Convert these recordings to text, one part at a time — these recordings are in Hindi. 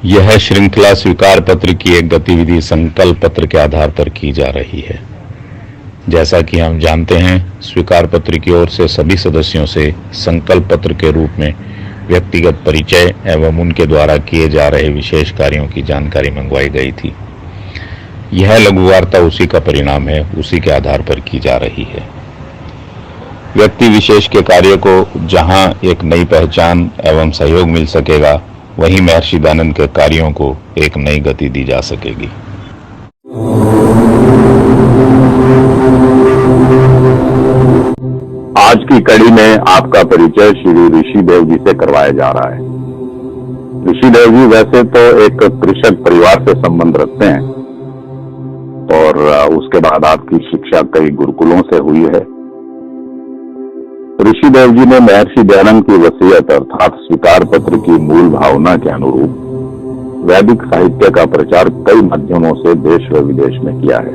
यह श्रृंखला स्वीकार पत्र की एक गतिविधि संकल्प पत्र के आधार पर की जा रही है। जैसा कि हम जानते हैं, स्वीकार पत्र की ओर से सभी सदस्यों से संकल्प पत्र के रूप में व्यक्तिगत परिचय एवं उनके द्वारा किए जा रहे विशेष कार्यों की जानकारी मंगवाई गई थी। यह लघु वार्ता उसी का परिणाम है, उसी के आधार पर की जा रही है। व्यक्ति विशेष के कार्य को जहां एक नई पहचान एवं सहयोग मिल सकेगा, वहीं महर्षि दयानंद के कार्यों को एक नई गति दी जा सकेगी। आज की कड़ी में आपका परिचय श्री ऋषिदेव जी से करवाया जा रहा है। ऋषिदेव जी वैसे तो एक कृषक परिवार से संबंध रखते हैं और उसके बाद आपकी शिक्षा कई गुरुकुलों से हुई है। ऋषिदेव जी ने महर्षि दयानंद की वसीयत अर्थात स्वीकार पत्र की मूल भावना के अनुरूप वैदिक साहित्य का प्रचार कई माध्यमों से देश व विदेश में किया है।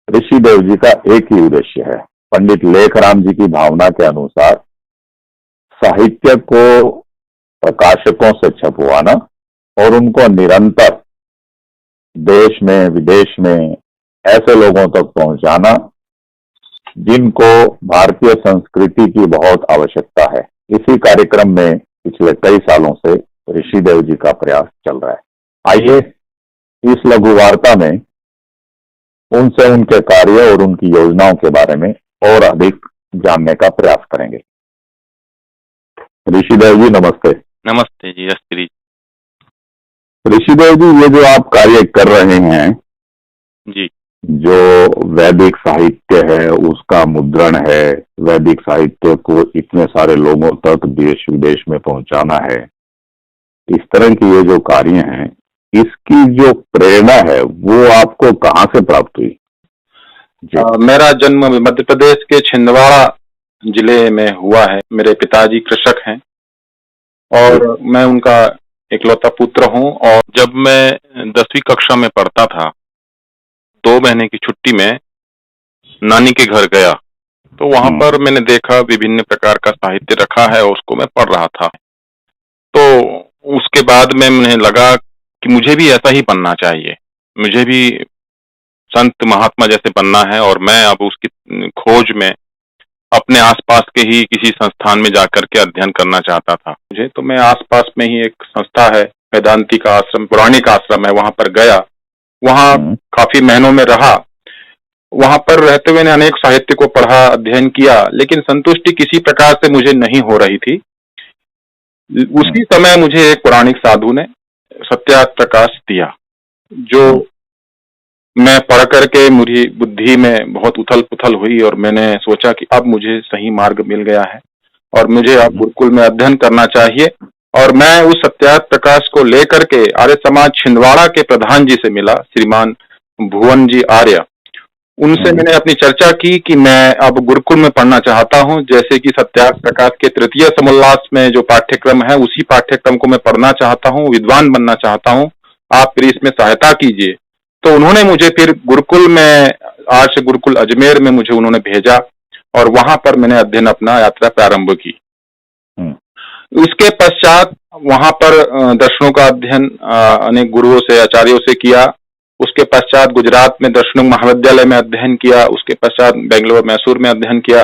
ऋषिदेव जी का एक ही उद्देश्य है, पंडित लेखराम जी की भावना के अनुसार साहित्य को प्रकाशकों से छपवाना और उनको निरंतर देश में विदेश में ऐसे लोगों तक पहुंचाना जिनको भारतीय संस्कृति की बहुत आवश्यकता है। इसी कार्यक्रम में पिछले कई सालों से ऋषिदेव जी का प्रयास चल रहा है। आइए इस लघु वार्ता में उनसे उनके कार्य और उनकी योजनाओं के बारे में और अधिक जानने का प्रयास करेंगे। ऋषिदेव जी नमस्ते। नमस्ते जी, अस्त्री। ऋषिदेव जी, ये जो आप कार्य कर रहे हैं जी, जो वैदिक साहित्य है उसका मुद्रण है, वैदिक साहित्य को इतने सारे लोगों तक देश विदेश में पहुंचाना है, इस तरह के ये जो कार्य हैं, इसकी जो प्रेरणा है वो आपको कहाँ से प्राप्त हुई? मेरा जन्म मध्य प्रदेश के छिंदवाड़ा जिले में हुआ है। मेरे पिताजी कृषक हैं और मैं उनका इकलौता पुत्र हूं। और जब मैं 10वीं कक्षा में पढ़ता था, 2 महीने की छुट्टी में नानी के घर गया तो वहां पर मैंने देखा विभिन्न प्रकार का साहित्य रखा है और उसको मैं पढ़ रहा था। तो उसके बाद में मुझे लगा कि मुझे भी ऐसा ही बनना चाहिए, मुझे भी संत महात्मा जैसे बनना है। और मैं अब उसकी खोज में अपने आसपास के ही किसी संस्थान में जाकर के अध्ययन करना चाहता था। तो मैं आसपास में ही एक संस्था है, वेदांतिक आश्रम, पौराणिक आश्रम है, वहां पर गया। वहां काफी महीनों में रहा। वहां पर रहते हुए मैंने अनेक साहित्य को पढ़ा, अध्ययन किया, लेकिन संतुष्टि किसी प्रकार से मुझे नहीं हो रही थी। उसी समय मुझे एक पौराणिक साधु ने सत्यार्थ प्रकाश दिया, जो मैं पढ़ करके मेरी बुद्धि में बहुत उथल पुथल हुई और मैंने सोचा कि अब मुझे सही मार्ग मिल गया है और मुझे अब गुरुकुल में अध्ययन करना चाहिए। और मैं उस सत्यार्थ प्रकाश को लेकर के आर्य समाज छिंदवाड़ा के प्रधान जी से मिला, श्रीमान भुवन जी आर्य। उनसे मैंने अपनी चर्चा की कि मैं अब गुरुकुल में पढ़ना चाहता हूं, जैसे कि सत्यार्थ प्रकाश के तृतीय समोल्लास में जो पाठ्यक्रम है उसी पाठ्यक्रम को मैं पढ़ना चाहता हूं, विद्वान बनना चाहता हूं, आप फिर इसमें सहायता कीजिए। तो उन्होंने मुझे फिर गुरुकुल में, आर्ष गुरुकुल अजमेर में मुझे उन्होंने भेजा और वहां पर मैंने अध्ययन अपना यात्रा प्रारंभ की। उसके पश्चात वहां पर दर्शनों का अध्ययन अनेक गुरुओं से, आचार्यों से किया। उसके पश्चात गुजरात में दर्शन महाविद्यालय में अध्ययन किया। उसके पश्चात बेंगलोर, मैसूर में अध्ययन किया।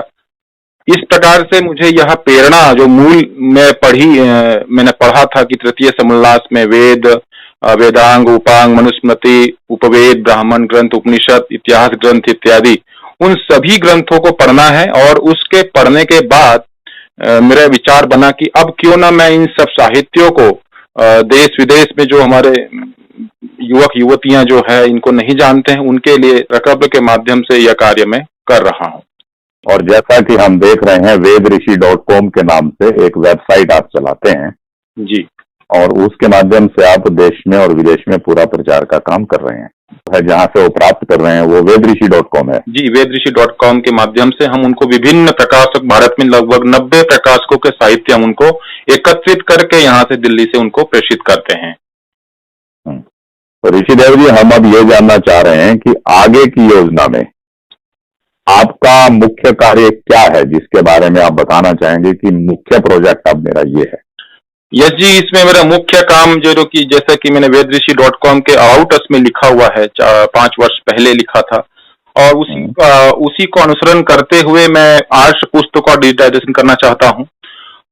इस प्रकार से मुझे यह प्रेरणा जो मूल में मैंने पढ़ा था कि तृतीय समोल्लास में वेद, वेदांग, उपांग, मनुस्मृति, उपवेद, ब्राह्मण ग्रंथ, उपनिषद, इतिहास ग्रंथ इत्यादि, उन सभी ग्रंथों को पढ़ना है। और उसके पढ़ने के बाद मेरा विचार बना कि अब क्यों ना मैं इन सब साहित्यों को देश विदेश में जो हमारे युवक युवतियां जो है इनको नहीं जानते हैं, उनके लिए रकब्य के माध्यम से यह कार्य मैं कर रहा हूं। और जैसा कि हम देख रहे हैं, vedrishi.com के नाम से एक वेबसाइट आप चलाते हैं जी, और उसके माध्यम से आप देश में और विदेश में पूरा प्रचार का काम कर रहे हैं। जहाँ से वो प्राप्त कर रहे हैं वो vedrishi.com है। जी, vedrishi.com के माध्यम से हम उनको विभिन्न प्रकाशक, भारत में लगभग 90 प्रकाशकों के साहित्य हम उनको एकत्रित करके यहाँ से दिल्ली से उनको प्रेषित करते हैं। तो ऋषिदेव जी, हम अब ये जानना चाह रहे हैं कि आगे की योजना में आपका मुख्य कार्य क्या है, जिसके बारे में आप बताना चाहेंगे कि मुख्य प्रोजेक्ट अब मेरा ये है। यस जी, इसमें मेरा मुख्य काम जो कि जैसा कि मैंने वेदऋषि.com के अबाउट अस में लिखा हुआ है, 5 वर्ष पहले लिखा था, और उसी को अनुसरण करते हुए मैं 8 पुस्तकों का डिजिटाइजेशन करना चाहता हूँ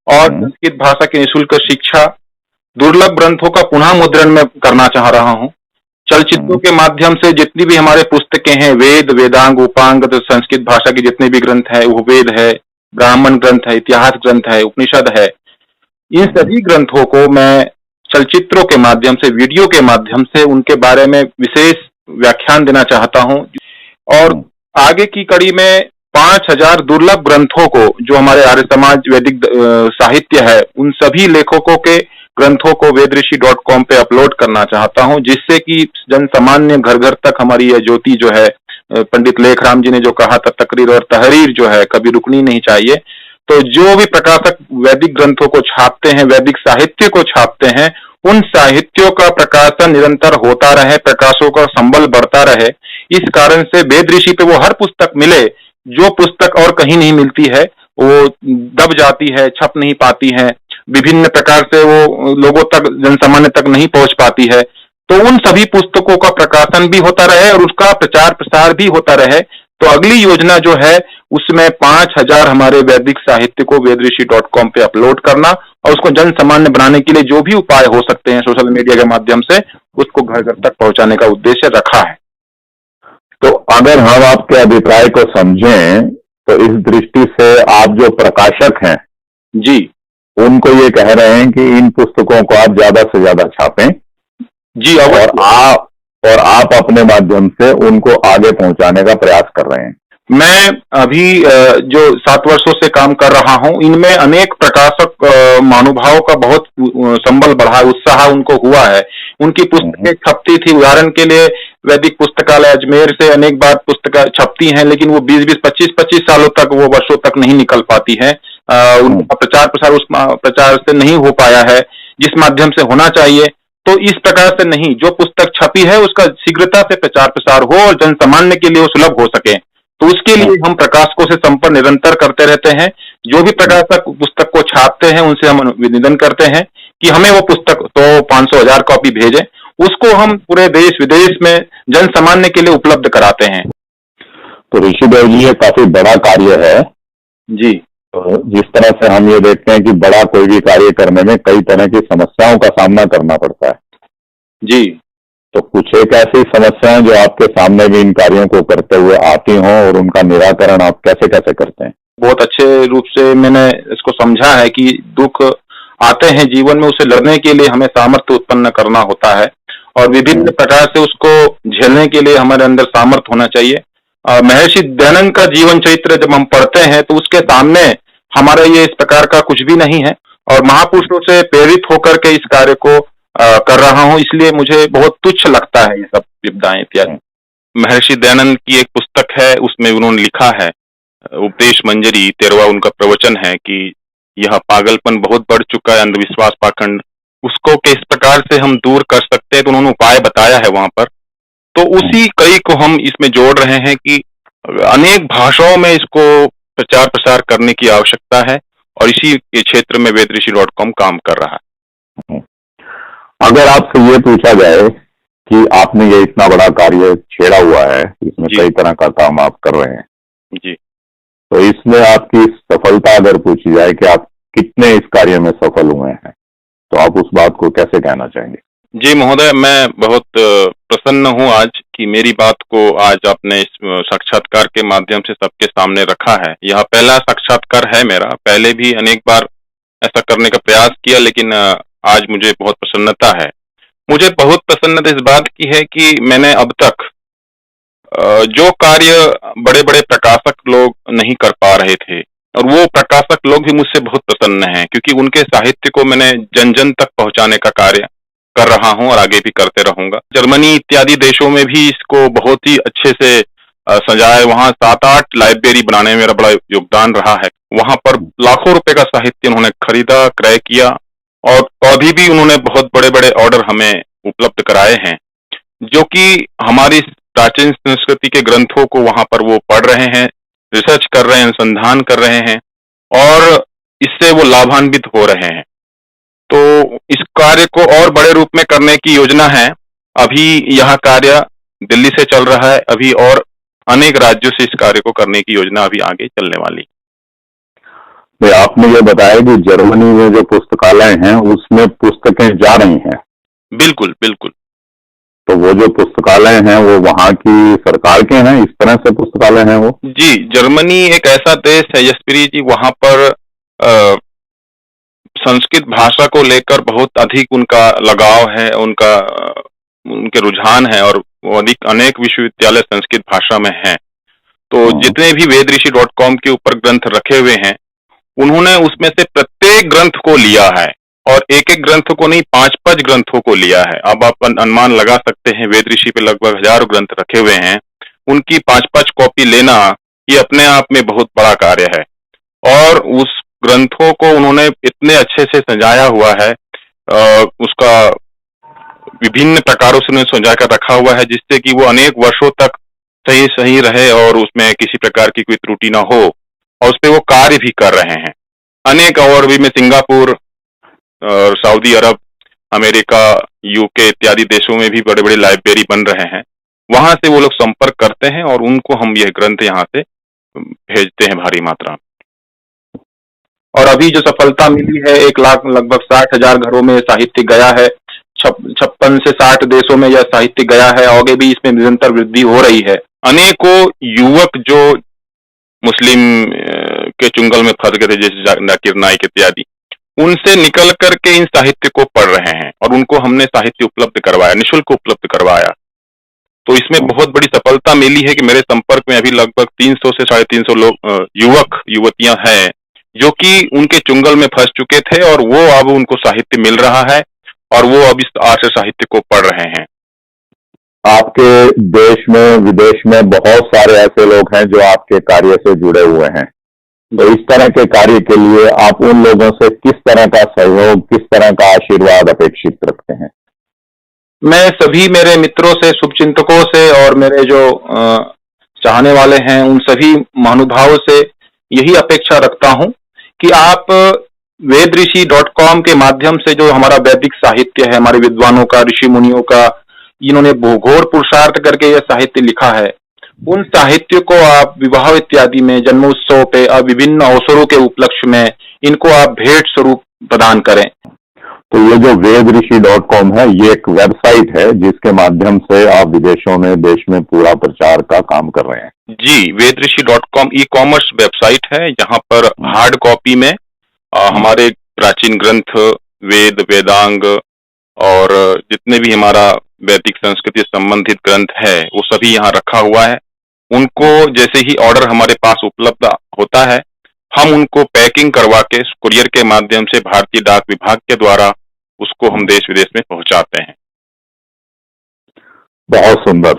और संस्कृत भाषा की निःशुल्क शिक्षा, दुर्लभ ग्रंथों का पुनः मुद्रण में करना चाह रहा हूँ। चलचित्रों के माध्यम से जितनी भी हमारे पुस्तकें हैं, वेद, वेदांग, उपांग, तो संस्कृत भाषा के जितने भी ग्रंथ है, वो वेद है, ब्राह्मण ग्रंथ है, इतिहास ग्रंथ है, उपनिषद है, इन सभी ग्रंथों को मैं चलचित्रों के माध्यम से, वीडियो के माध्यम से उनके बारे में विशेष व्याख्यान देना चाहता हूं और आगे की कड़ी में 5000 दुर्लभ ग्रंथों को, जो हमारे आर्य समाज वैदिक साहित्य है, उन सभी लेखकों के ग्रंथों को वेदऋषि.com पे अपलोड करना चाहता हूं, जिससे कि जन सामान्य घर घर तक हमारी यह ज्योति जो है, पंडित लेखराम जी ने जो कहा था, तकरीर और तहरीर जो है कभी रुकनी नहीं चाहिए। तो जो भी प्रकाशक वैदिक ग्रंथों को छापते हैं, वैदिक साहित्य को छापते हैं, उन साहित्यों का प्रकाशन निरंतर होता रहे, प्रकाशों का संबल बढ़ता रहे। इस कारण से वेदऋषि पे वो हर पुस्तक मिले जो पुस्तक और कहीं नहीं मिलती है, वो दब जाती है, छप नहीं पाती है, विभिन्न प्रकार से वो लोगों तक, जनसामान्य तक नहीं पहुंच पाती है। तो उन सभी पुस्तकों का प्रकाशन भी होता रहे और उसका प्रचार प्रसार भी होता रहे। तो अगली योजना जो है उसमें 5000 हमारे वैदिक साहित्य को वेदऋषि.com पे अपलोड करना और उसको जन सामान्य बनाने के लिए जो भी उपाय हो सकते हैं सोशल मीडिया के माध्यम से, उसको घर घर तक पहुंचाने का उद्देश्य रखा है। तो अगर हम आपके अभिप्राय को समझें तो इस दृष्टि से आप जो प्रकाशक हैं जी, उनको ये कह रहे हैं कि इन पुस्तकों को आप ज्यादा से ज्यादा छापें जी, और आप अपने माध्यम से उनको आगे पहुंचाने का प्रयास कर रहे हैं। मैं अभी जो 7 वर्षों से काम कर रहा हूं, इनमें अनेक प्रकाशक महानुभावों का बहुत संबल बढ़ा, उत्साह उनको हुआ है। उनकी पुस्तकें छपती थी, उदाहरण के लिए वैदिक पुस्तकालय अजमेर से अनेक बार पुस्तकें छपती हैं, लेकिन वो 20-20, 25-25 सालों तक, वो वर्षों तक नहीं निकल पाती है। उनका प्रचार प्रसार उस प्रचार से नहीं हो पाया है जिस माध्यम से होना चाहिए। तो इस प्रकार से नहीं, जो पुस्तक छपी है उसका शीघ्रता से प्रचार प्रसार हो और जन सामान्य के लिए वो सुलभ हो सके। तो उसके लिए हम प्रकाशकों से संपर्क निरंतर करते रहते हैं। जो भी प्रकाशक पुस्तक को छापते हैं उनसे हम निवेदन करते हैं कि हमें वो पुस्तक 100, 500, 1000 कॉपी भेजें, उसको हम पूरे देश विदेश में जन सामान्य के लिए उपलब्ध कराते हैं। तो ऋषिदेव जी, ये काफी बड़ा कार्य है जी। तो जिस तरह से हम ये देखते हैं कि बड़ा कोई भी कार्य करने में कई तरह की समस्याओं का सामना करना पड़ता है जी, तो कुछ एक ऐसी समस्याएं जो आपके सामने भी इन कार्यों को करते हुए आती हों और उनका निराकरण आप कैसे कैसे करते हैं? बहुत अच्छे रूप से मैंने इसको समझा है कि दुख आते हैं जीवन में, उसे लड़ने के लिए हमें सामर्थ्य उत्पन्न करना होता है और विभिन्न प्रकार से उसको झेलने के लिए हमारे अंदर सामर्थ्य होना चाहिए। महर्षि दयानंद का जीवन चरित्र जब हम पढ़ते हैं तो उसके सामने हमारा ये इस प्रकार का कुछ भी नहीं है और महापुरुषों से प्रेरित होकर के इस कार्य को कर रहा हूं, इसलिए मुझे बहुत तुच्छ लगता है ये सब विपदाएं इत्यादि। महर्षि दयानंद की एक पुस्तक है, उसमें उन्होंने लिखा है, उपदेश मंजरी 13वां उनका प्रवचन है कि यह पागलपन बहुत बढ़ चुका है, अंधविश्वास पाखंड, उसको किस प्रकार से हम दूर कर सकते हैं, तो उन्होंने उपाय बताया है वहां पर। तो उसी कड़ी को हम इसमें जोड़ रहे हैं कि अनेक भाषाओं में इसको प्रचार प्रसार करने की आवश्यकता है और इसी के क्षेत्र में वेदऋषि.com काम कर रहा है। अगर आपसे ये पूछा जाए कि आपने ये इतना बड़ा कार्य छेड़ा हुआ है, इसमें कई तरह का काम आप कर रहे हैं जी, तो इसमें आपकी सफलता अगर पूछी जाए कि आप कितने इस कार्य में सफल हुए हैं, तो आप उस बात को कैसे कहना चाहेंगे? जी महोदय, मैं बहुत प्रसन्न हूं आज कि मेरी बात को आज आपने इस साक्षात्कार के माध्यम से सबके सामने रखा है। यह पहला साक्षात्कार है मेरा, पहले भी अनेक बार ऐसा करने का प्रयास किया, लेकिन आज मुझे बहुत प्रसन्नता है। मुझे बहुत प्रसन्नता इस बात की है कि मैंने अब तक जो कार्य बड़े बड़े प्रकाशक लोग नहीं कर पा रहे थे, और वो प्रकाशक लोग भी मुझसे बहुत प्रसन्न हैं, क्योंकि उनके साहित्य को मैंने जन जन तक पहुंचाने का कार्य कर रहा हूं और आगे भी करते रहूंगा। जर्मनी इत्यादि देशों में भी इसको बहुत ही अच्छे से सजाए, वहां 7-8 लाइब्रेरी बनाने में मेरा बड़ा योगदान रहा है। वहां पर लाखों रुपए का साहित्य उन्होंने खरीदा, क्रय किया और अभी भी उन्होंने बहुत बड़े बड़े ऑर्डर हमें उपलब्ध कराए हैं, जो कि हमारी प्राचीन संस्कृति के ग्रंथों को वहां पर वो पढ़ रहे हैं, रिसर्च कर रहे हैं, अनुसंधान कर रहे हैं और इससे वो लाभान्वित हो रहे हैं। तो इस कार्य को और बड़े रूप में करने की योजना है। अभी यह कार्य दिल्ली से चल रहा है, अभी और अनेक राज्यों से इस कार्य को करने की योजना अभी आगे चलने वाली। आपने ये बताया कि जर्मनी में जो पुस्तकालय हैं उसमें पुस्तकें जा रही हैं। बिल्कुल बिल्कुल। तो वो जो पुस्तकालय हैं वो वहाँ की सरकार के हैं, इस तरह से पुस्तकालय हैं वो? जी, जर्मनी एक ऐसा देश है यशप्री जी, वहाँ पर संस्कृत भाषा को लेकर बहुत अधिक उनका लगाव है, उनके रुझान है और अनेक विश्वविद्यालय संस्कृत भाषा में हैं। तो जितने भी वेदऋषि.com के ऊपर ग्रंथ रखे हुए हैं, उन्होंने उसमें से प्रत्येक ग्रंथ को लिया है और एक एक ग्रंथ को नहीं, 5-5 ग्रंथों को लिया है। अब आप अनुमान लगा सकते हैं, वेदऋषि पे लगभग 1000 ग्रंथ रखे हुए हैं, उनकी 5-5 कॉपी लेना ये अपने आप में बहुत बड़ा कार्य है। और उस ग्रंथों को उन्होंने इतने अच्छे से सजाया हुआ है, उसका विभिन्न प्रकारों से उन्होंने सजा कर रखा हुआ है, जिससे कि वो अनेक वर्षों तक सही रहे और उसमें किसी प्रकार की कोई त्रुटि ना हो, और उस पर वो कार्य भी कर रहे हैं। अनेक और भी में सिंगापुर और सऊदी अरब, अमेरिका, यूके इत्यादि देशों में भी बड़े बड़े लाइब्रेरी बन रहे हैं। वहां से वो लोग संपर्क करते हैं और उनको हम यह ग्रंथ यहाँ से भेजते हैं भारी मात्रा में। और अभी जो सफलता मिली है, 1 लाख लगभग 60,000 घरों में साहित्य गया है, 56 से 60 देशों में यह साहित्य गया है। आगे भी इसमें निरंतर वृद्धि हो रही है। अनेकों युवक जो मुस्लिम के चुंगल में फंस गए थे, जैसे जाकिर नाइक इत्यादि, उनसे निकल करके इन साहित्य को पढ़ रहे हैं और उनको हमने साहित्य उपलब्ध करवाया, निःशुल्क उपलब्ध करवाया। तो इसमें बहुत बड़ी सफलता मिली है कि मेरे संपर्क में अभी लगभग 300 से 350 लोग युवक युवतियां हैं जो कि उनके चुंगल में फंस चुके थे और वो अब उनको साहित्य मिल रहा है और वो अब इस आर्ट साहित्य को पढ़ रहे हैं। आपके देश में विदेश में बहुत सारे ऐसे लोग हैं जो आपके कार्य से जुड़े हुए हैं, तो इस तरह के कार्य के लिए आप उन लोगों से किस तरह का सहयोग, किस तरह का आशीर्वाद अपेक्षित रखते हैं? मैं सभी मेरे मित्रों से, शुभचिंतकों से और मेरे जो चाहने वाले हैं उन सभी महानुभावों से यही अपेक्षा रखता हूं कि आप वेदऋषि.com के माध्यम से जो हमारा वैदिक साहित्य है, हमारे विद्वानों का, ऋषि मुनियों का, इन्होंने घोर पुरुषार्थ करके यह साहित्य लिखा है, उन साहित्य को आप विवाह इत्यादि में, जन्मोत्सव पे और विभिन्न अवसरों के उपलक्ष्य में इनको आप भेंट स्वरूप प्रदान करें। तो ये जो वेदऋषि.com है, ये एक वेबसाइट है जिसके माध्यम से आप विदेशों में, देश में पूरा प्रचार का काम कर रहे हैं? जी, वेदऋषि.com ई-कॉमर्स वेबसाइट है। यहाँ पर हार्ड कॉपी में हमारे प्राचीन ग्रंथ, वेद, वेदांग और जितने भी हमारा वैदिक संस्कृति संबंधित ग्रंथ है वो सभी यहाँ रखा हुआ है। उनको जैसे ही ऑर्डर हमारे पास उपलब्ध होता है, हम उनको पैकिंग करवा के कुरियर के माध्यम से भारतीय डाक विभाग के द्वारा उसको हम देश विदेश में पहुंचाते हैं। बहुत सुंदर।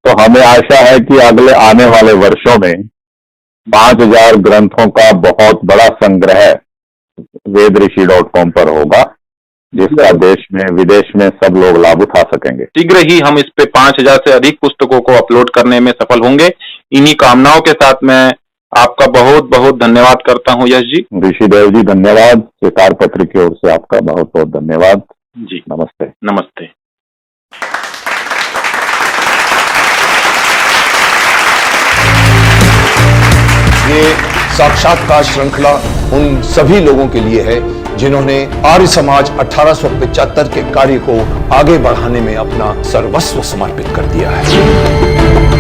तो हमें आशा है कि अगले आने वाले वर्षों में 5000 ग्रंथों का बहुत बड़ा संग्रह वेदऋषि.com पर होगा, जिसका देश में, विदेश में सब लोग लाभ उठा सकेंगे। शीघ्र ही हम इस पे 5000 से अधिक पुस्तकों को अपलोड करने में सफल होंगे। इन्हीं कामनाओं के साथ मैं आपका बहुत बहुत धन्यवाद करता हूं यश जी। ऋषिदेव जी धन्यवाद। स्वीकार पत्र की ओर से आपका बहुत बहुत धन्यवाद जी। नमस्ते। नमस्ते। ये साक्षात्कार श्रृंखला उन सभी लोगों के लिए है जिन्होंने आर्य समाज 1875 के कार्य को आगे बढ़ाने में अपना सर्वस्व समर्पित कर दिया है।